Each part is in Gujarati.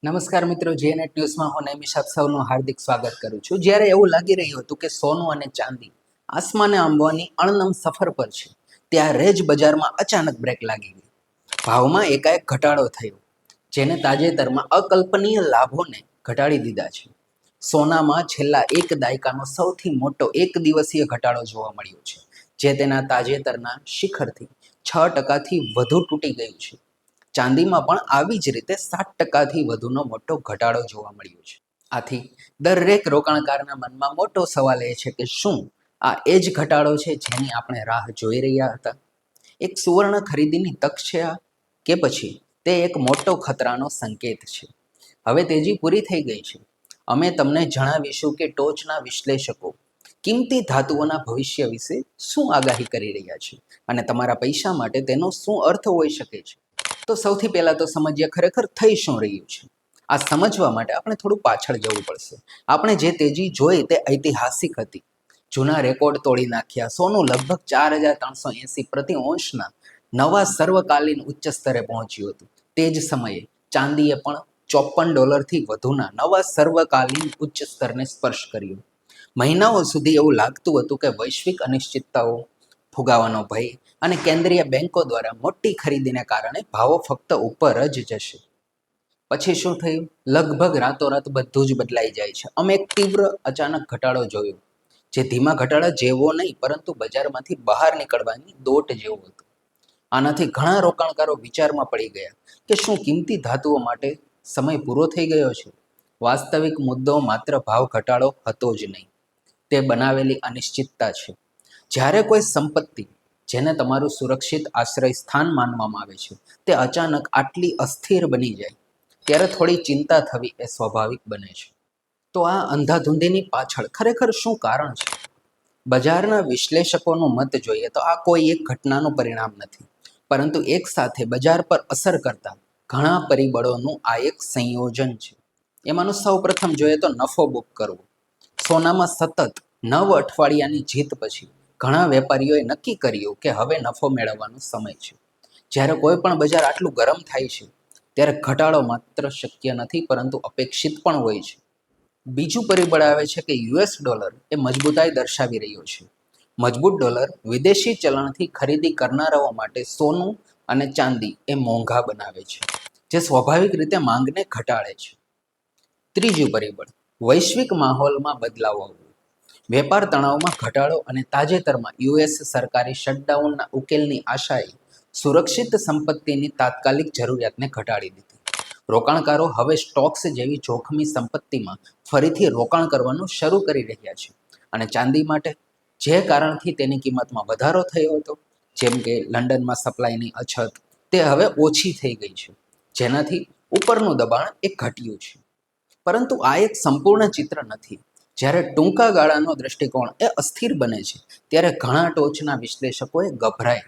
નમસ્કાર મિત્રો, જેનેટ ન્યૂઝમાં હું નૈમિષ આપ સૌનું હાર્દિક સ્વાગત કરું છું. જ્યારે એવું લાગી રહ્યું હતું કે સોનું અને ચાંદી આસમાને આંબવાની અણનમ સફર પર છે, ત્યારે જ બજારમાં અચાનક બ્રેક લાગી ગઈ. ભાવમાં એકાએક ઘટાડો થયો, જેને તાજેતરમાં અકલ્પનીય લાભોને ઘટાડી દીધા છે. સોનામાં છેલ્લા એક દાયકાનો સૌથી મોટો એક દિવસીય ઘટાડો જોવા મળ્યો છે, જે તેના તાજેતરના શિખરથી 6% વધુ તૂટી ગયું છે. ચાંદીમાં પણ આવી જ રીતે 7%થી વધુનો મોટો ઘટાડો જોવા મળ્યો છે. આથી દરેક રોકાણકારના મનમાં મોટો સવાલ એ છે કે શું આ એ જ ઘટાડો છે જેની આપણે રાહ જોઈ રહ્યા હતા? એક સુવર્ણ ખરીદીની તક છે આ, કે પછી તે એક મોટો ખતરાનો સંકેત છે? હવે તેજી પૂરી થઈ ગઈ છે. અમે તમને જણાવીશું કે ટોચના વિશ્લેષકો કિંમતી ધાતુઓના ભવિષ્ય વિશે શું આગાહી કરી રહ્યા છે અને તમારા પૈસા માટે તેનો શું અર્થ હોઈ શકે છે. તો સૌથી પહેલાં તો સમજીએ ખરેખર થઈ શું રહ્યું છે. આ સમજવા માટે આપણે થોડું પાછળ જવું પડશે. આપણે જે તેજી જોઈ તે ઐતિહાસિક હતી. જૂના રેકોર્ડ તોડી નાખ્યા. સોનું લગભગ 4,380 પ્રતિ ઓન્સના નવા સર્વકાલીન ઉચ્ચ સ્તરે પહોંચ્યું હતું. તે જ સમયે ચાંદીએ પણ $54થી વધુના નવા સર્વકાલીન ઉચ્ચ સ્તરને સ્પર્શ કર્યો. મહિનાઓ સુધી એવું લાગતું હતું કે વૈશ્વિક અનિશ્ચિતતાઓ, ફુગાવાનો ભય અને કેન્દ્રીય બેન્કો દ્વારા મોટી ખરીદીને કારણે ભાવો ફક્ત ઉપર જ જશે. પછી શું થયું? લગભગ રાતોરાત બધું જ બદલાઈ જાય છે. અમે એક તીવ્ર અચાનક ઘટાડો જોયો, જે ધીમા ઘટાડા જેવો નહીં, પરંતુ બજારમાંથી બહાર નીકળવાની દોટ જેવો હતો. આનાથી ઘણા રોકાણકારો વિચારમાં પડી ગયા કે શું કિંમતી ધાતુઓ માટે સમય પૂરો થઈ ગયો છે? વાસ્તવિક મુદ્દો માત્ર ભાવ ઘટાડો હતો જ નહીં, તે બનાવેલી અનિશ્ચિતતા છે. જ્યારે કોઈ સંપત્તિ, જેને તમારું સુરક્ષિત આશ્રય સ્થાન માનવામાં આવે છે, તે અચાનક આટલી અસ્થિર બની જાય, ત્યારે થોડી ચિંતા થવી એ સ્વાભાવિક બને છે. તો આ અંધાધૂંધીની પાછળ ખરેખર શું કારણ છે? બજારના વિશ્લેષકોનું મત જોઈએ તો આ કોઈ એક ઘટનાનું પરિણામ નથી, પરંતુ એક સાથે બજાર પર અસર કરતા ઘણા પરિબળોનું આ એક સંયોજન છે. એમાંનું સૌ પ્રથમ જોઈએ તો નફો બુક કરવો. સોનામાં સતત 9 અઠવાડિયાની જીત પછી ઘણા વેપારીઓએ નક્કી કર્યું કે હવે નફો મેળવવાનો સમય છે. જ્યારે કોઈ પણ બજાર આટલું ગરમ થાય છે, ત્યારે ઘટાડો માત્ર શક્ય નથી, પરંતુ અપેક્ષિત પણ હોય છે. બીજું પરિબળ આવે છે કે US ડોલર એ મજબૂતાઈ દર્શાવી રહ્યો છે. મજબૂત ડોલર વિદેશી ચલણથી ખરીદી કરનારાઓ માટે સોનું અને ચાંદી એ મોંઘા બનાવે છે, જે સ્વાભાવિક રીતે માંગને ઘટાડે છે. ત્રીજું પરિબળ, વૈશ્વિક માહોલમાં બદલાવ આવવો. વેપાર તણાવમાં ઘટાડો અને તાજેતરમાં US સરકારી શટડાઉનના ઉકેલની આશાએ સુરક્ષિત સંપત્તિની તાત્કાલિક જરૂરિયાતને ઘટાડી દીધી. રોકાણકારો હવે સ્ટોક્સ જેવી જોખમી સંપત્તિમાં ફરીથી રોકાણ કરવાનું શરૂ કરી રહ્યા છે. અને ચાંદી માટે, જે કારણથી તેની કિંમતમાં વધારો થયો હતો, જેમ કે લંડનમાં સપ્લાયની અછત, તે હવે ઓછી થઈ ગઈ છે, જેનાથી ઉપરનું દબાણ એ ઘટ્યું છે. પરંતુ આ એક સંપૂર્ણ ચિત્ર નથી. જ્યારે ટૂંકા ગાળાનો દૃષ્ટિકોણ એ અસ્થિર બને છે, ત્યારે ઘણા ટોચના વિશ્લેષકોએ ગભરાય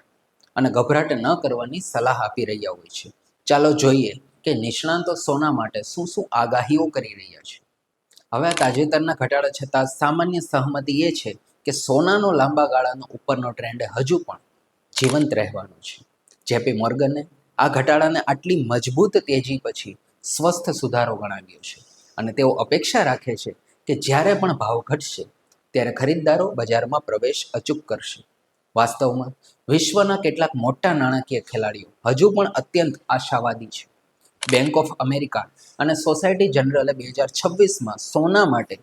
અને ગભરાટ ન કરવાની સલાહ આપી રહ્યા હોય છે. ચાલો જોઈએ કે નિષ્ણાંતો સોના માટે શું શું આગાહીઓ કરી રહ્યા છે. હવે આ તાજેતરના ઘટાડા છતાં સામાન્ય સહમતિ એ છે કે સોનાનો લાંબા ગાળાનો ઉપરનો ટ્રેન્ડ હજુ પણ જીવંત રહેવાનો છે. જેપી મોર્ગને આ ઘટાડાને આટલી મજબૂત તેજી પછી સ્વસ્થ સુધારો ગણાવ્યો છે, અને તેઓ અપેક્ષા રાખે છે કે જ્યારે પણ ભાવ ઘટશે, ત્યારે ખરીદદારો બજારમાં પ્રવેશ અચૂક કરશે. વાસ્તવમાં વિશ્વના કેટલાક મોટા નાણાકીય ખેલાડીઓ હજુ પણ અત્યંત આશાવાદી છે. બેંક ઓફ અમેરિકા અને સોસાયટી જનરલે 2026માં સોના માટે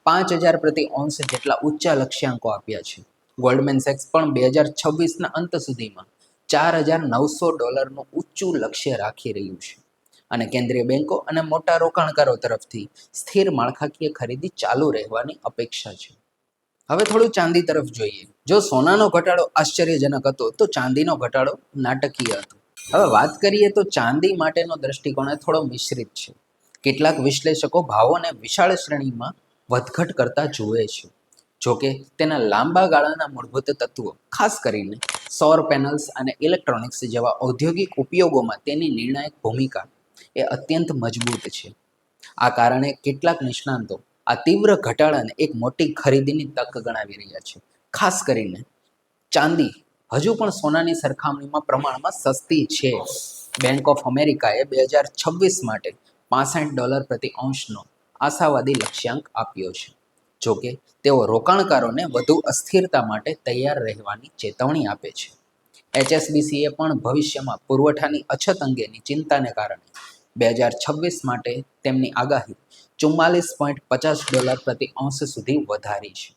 5,000 પ્રતિ ઓન્સ જેટલા ઊંચા લક્ષ્યાંકો આપ્યા છે. ગોલ્ડમેન સેક્સ પણ 2026ના અંત સુધીમાં $4,900નું ઊંચું લક્ષ્ય રાખી રહ્યું છે. અને કેન્દ્રીય બેન્કો અને મોટા રોકાણકારો તરફથી સ્થિર માળખાકીય ખરીદી ચાલુ રહેવાની અપેક્ષા છે. હવે થોડું ચાંદી તરફ જોઈએ. જો સોનાનો ઘટાડો આશ્ચર્યજનક હતો, તો ચાંદીનો ઘટાડો નાટકીય હતો. હવે વાત કરીએ તો ચાંદી માટેનો દૃષ્ટિકોણ થોડો મિશ્રિત છે. કેટલાક વિશ્લેષકો ભાવોને વિશાળ શ્રેણીમાં વધઘટ કરતા જુએ છે. જોકે તેના લાંબા ગાળાના મૂળભૂત તત્વો, ખાસ કરીને સૌર પેનલ્સ અને ઇલેક્ટ્રોનિક્સ જેવા ઔદ્યોગિક ઉપયોગોમાં તેની નિર્ણાયક ભૂમિકા એ અત્યંત મજબૂત છે. આ કારણે કેટલાક નિષ્ણાંતો આ તીવ્ર ઘટાડાને એક મોટી ખરીદીની તક ગણાવી રહ્યા છે. ખાસ કરીને ચાંદી હજુ પણ સોનાની સરખામણીમાં પ્રમાણમાં સસ્તી છે. બેંક ઓફ અમેરિકાએ 2026 માટે $65 પ્રતિ ઔંસનો આશાવાદી લક્ષ્યાંક આપ્યો છે. જોકે તેઓ રોકાણકારોને વધુ અસ્થિરતા માટે તૈયાર રહેવાની ચેતવણી આપે છે. HSBCએ પણ ભવિષ્યમાં પુરવઠાની અછત અંગેની ચિંતાને કારણે 2026 માટે તેમની આગાહી $44.50 પ્રતિ ઔંસ સુધી વધારી છે.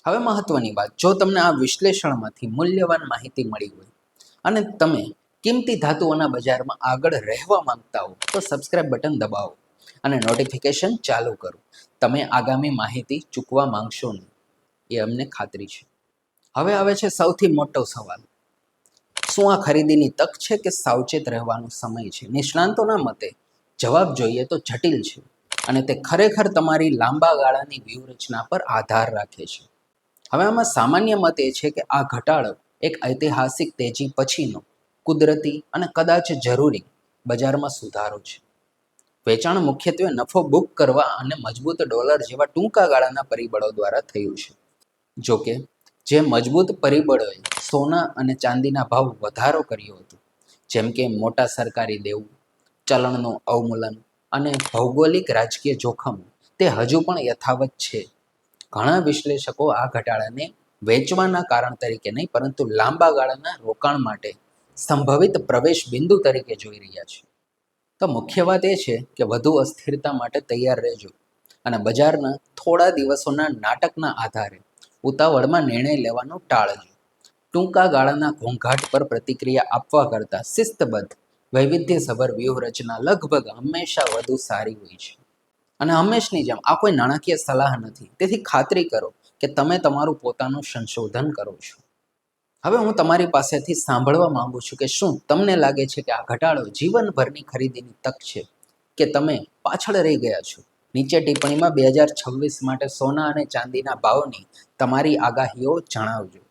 હવે મહત્વની વાત, જો તમને આ વિશ્લેષણમાંથી મૂલ્યવાન માહિતી મળી હોય અને તમે કિંમતી ધાતુઓના બજારમાં આગળ રહેવા માંગતા હો તો સબસ્ક્રાઇબ બટન દબાવો અને નોટિફિકેશન ચાલુ કરો. તમે આગામી માહિતી ચૂકવા માંગશો નહીં, એ અમને ખાતરી છે. હવે આવે છે સૌથી મોટો સવાલ, શું આ ખરીદીની તક છે કે સાવચેત રહેવાનો સમય છે? નિષ્ણાંતોના મતે જવાબ જોઈએ તો જટિલ છે અને તે ખરેખર તમારી લાંબા ગાળાની વ્યૂહરચના પર આધાર રાખે છે. હવે આમાં સામાન્ય મત એ છે કે આ ઘટાડો એક ઐતિહાસિક તેજી પછીનો કુદરતી અને કદાચ જરૂરી બજારમાં સુધારો છે. વેચાણ મુખ્યત્વે નફો બુક કરવા અને મજબૂત ડોલર જેવા ટૂંકા ગાળાના પરિબળો દ્વારા થયું છે. જોકે જે મજબૂત પરિબળોએ સોના અને ચાંદીના ભાવ વધારો કર્યો હતો, જેમ કે મોટા સરકારી દેવું, ચલણનું અવમૂલન અને ભૌગોલિક રાજકીય જોખમ, તે હજુ પણ યથાવત છે. ઘણા વિશ્લેષકો આ ઘટાડાને વેચવાના કારણ તરીકે નહીં, પરંતુ લાંબા ગાળાના રોકાણ માટે સંભવિત પ્રવેશ બિંદુ તરીકે જોઈ રહ્યા છે. તો મુખ્ય વાત એ છે કે વધુ અસ્થિરતા માટે તૈયાર રહેજો અને બજારના થોડા દિવસોના નાટકના આધારે ઉતાવળમાં નિર્ણય લેવાનું ટાળજો. ટૂંકા ગાળાના ઘોંઘાટ પર પ્રતિક્રિયા આપવા કરતાં શિસ્તબદ્ધ વૈવિધ્યસભર વ્યૂહરચના લગભગ હંમેશા વધુ સારી હોય છે. અને હંમેશની જેમ આ કોઈ નાણાકીય સલાહ નથી, તેથી ખાતરી કરો કે તમે તમારું પોતાનું સંશોધન કરો છો. હવે હું તમારી પાસેથી સાંભળવા માંગુ છું કે શું તમને લાગે છે કે આ ઘટાડો જીવનભરની ખરીદીની તક છે કે તમે પાછળ રહી ગયા છો? નીચે ટિપ્પણીમાં 2026 માટે સોના અને ચાંદીના ભાવની તમારી આગાહીઓ જણાવજો.